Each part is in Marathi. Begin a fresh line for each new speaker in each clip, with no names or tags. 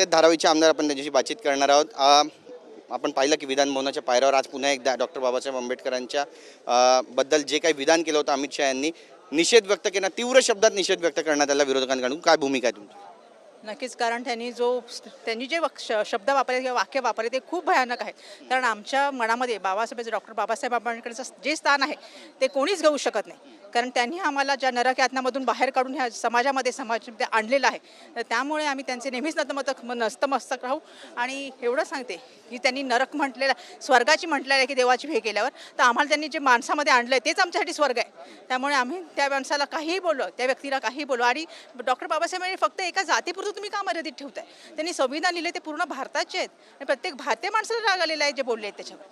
आहेत धारावीचे आमदार, आपण त्यांच्याशी बातचीत करणार आहोत. आपण पाहिलं की विधान भवनाच्या पायऱ्यावर आज पुन्हा एकदा डॉक्टर बाबासाहेब आंबेडकरांच्या बद्दल जे काही विधान केलं होतं अमित शहा यांनी निषेध व्यक्त केला, तीव्र शब्दात निषेध व्यक्त करण्यात आला विरोधकांकडून. काय भूमिका आहे तुमची?
नक्कीच, कारण त्यांनी जे शब्द वापरले किंवा वाक्य वापरले ते खूप भयानक आहे. कारण आमच्या मनामध्ये डॉक्टर बाबासाहेब आंबेडकरांचं जे स्थान आहे ते कोणीच घेऊ शकत नाही. कारण त्यांनी आम्हाला ज्या नरक यातनामधून बाहेर काढून ह्या समाजामध्ये आणलेलं आहे, तर त्यामुळे आम्ही त्यांचे नेहमीच नतमस्तक राहू. आणि एवढं सांगते की त्यांनी नरक म्हटलेलं, स्वर्गाची म्हटलेलं आहे की देवाची हे केल्यावर, तर आम्हाला त्यांनी जे माणसामध्ये आणलं आहे तेच आमच्यासाठी स्वर्ग आहे. त्यामुळे आम्ही त्या माणसाला काहीही बोललो, त्या व्यक्तीला काहीही बोललो. आणि डॉक्टर बाबासाहेबांनी फक्त एका जातीपुरतं तुम्ही का मर्यादित ठेवताय? त्यांनी संविधान लिहिले ते पूर्ण भारताचे आहेत आणि प्रत्येक भारतीय माणसाला राग आलेला आहे जे बोलले आहेत त्याच्यावर.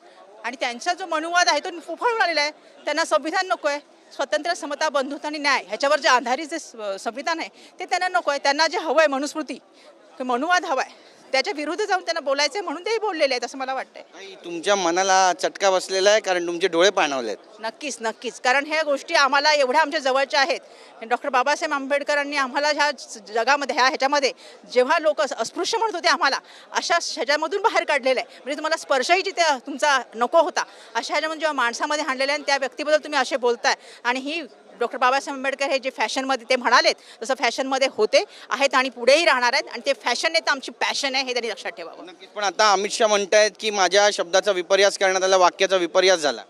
आणि त्यांचा जो मनुवाद आहे तो उफाळून आलेला आहे. त्यांना संविधान नको आहे, स्वतंत्र, समता, बंधुता आणि न्याय ह्याच्यावर जे आधारित जे संविधान आहे ते त्यांना नको आहे. त्यांना जे हवं आहे मनुस्मृती, मनुवाद हवा आहे, त्याच्या विरुद्ध जाऊन त्यांना बोलायचं आहे म्हणून तेही बोललेले आहेत असं मला वाटतंय.
तुमच्या मनाला चटका बसलेला आहे कारण तुमचे डोळे पाणावले आहेत.
नक्कीच, कारण ह्या गोष्टी आम्हाला एवढ्या आमच्या जवळच्या आहेत. डॉक्टर बाबासाहेब आंबेडकरांनी आम्हाला ह्या जगामध्ये ह्याच्यामध्ये जेव्हा लोक अस्पृश्य म्हणत होते आम्हाला, अशा ह्याच्यामधून बाहेर काढलेलं आहे. म्हणजे तुम्हाला स्पर्शही जिथे तुमचा नको होता अशा ह्याच्यामध्ये जेव्हा माणसामध्ये आणलेलं आहे, आणि त्या व्यक्तीबद्दल तुम्ही असे बोलताय. आणि ही डॉक्टर बाबासाहेब आंबेडकर हे जे फॅशनमध्ये ते म्हणालेत तसं फॅशनमध्ये होते आहेत आणि पुढेही राहणार आहेत. आणि ते फॅशन आहे तर आमची पॅशन आहे हे त्यांनी लक्षात ठेवावं.
नक्कीच. पण आता अमित शहा म्हणतायत की माझ्या शब्दाचा विपर्यास करण्यात आला, वाक्याचा विपर्यास झाला.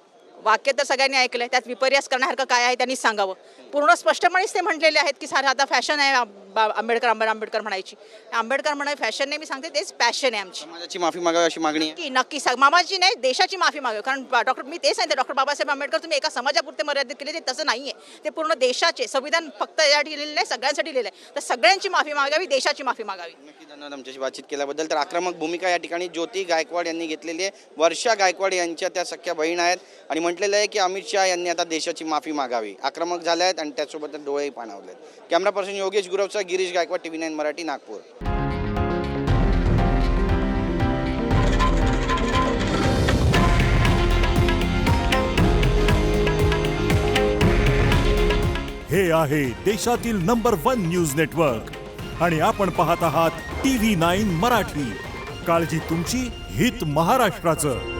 वाक्य तर सगळ्यांनी ऐकलंय, त्यात विपर्यास करण्यासारखं काय आहे त्यांनी सांगावं. पूर्ण स्पष्टपणेच ते म्हटलेले आहेत की सारं आता फॅशन आहे आंबेडकर म्हणायची. आंबेडकर म्हणाय फॅशन नाही, मी सांगते तेच पॅशन आहे आमची.
समाजाची माफी मागावी अशी मागणी आहे.
नक्की मामाची नाही, देशाची माफी मागावी. कारण मी तेच सांगते, डॉक्टर बाबासाहेब आंबेडकर तुम्ही एका समाजापुरते मर्यादित केले, ते तसं नाहीये. ते पूर्ण देशाचे संविधान फक्त यासाठी लिहिलेलं नाही, सगळ्यांसाठी लिहिलं आहे. तर सगळ्यांची माफी मागावी, देशाची माफी मागावी.
नक्की, धन्यवाद आमच्याशी बातचीत केल्याबद्दल. तर आक्रमक भूमिका या ठिकाणी ज्योती गायकवाड यांनी घेतलेली आहे. वर्षा गायकवाड यांच्या त्या सख्या बहीण आहेत आणि म्हटलेलं आहे की अमित शहा यांनी आता देशाची माफी मागावी. आक्रमक झाले आहेत आणि त्यासोबत डोळेही पाणावले आहेत. कॅमेरा पर्सन योगेश गुरवचा, गिरीश गायकवाड, TV9 मराठी, नागपूर.
हे आहे देशातील नंबर 1 न्यूज नेटवर्क आणि आपण पाहत आहात TV9 मराठी. काळजी तुमची, हित महाराष्ट्राचं.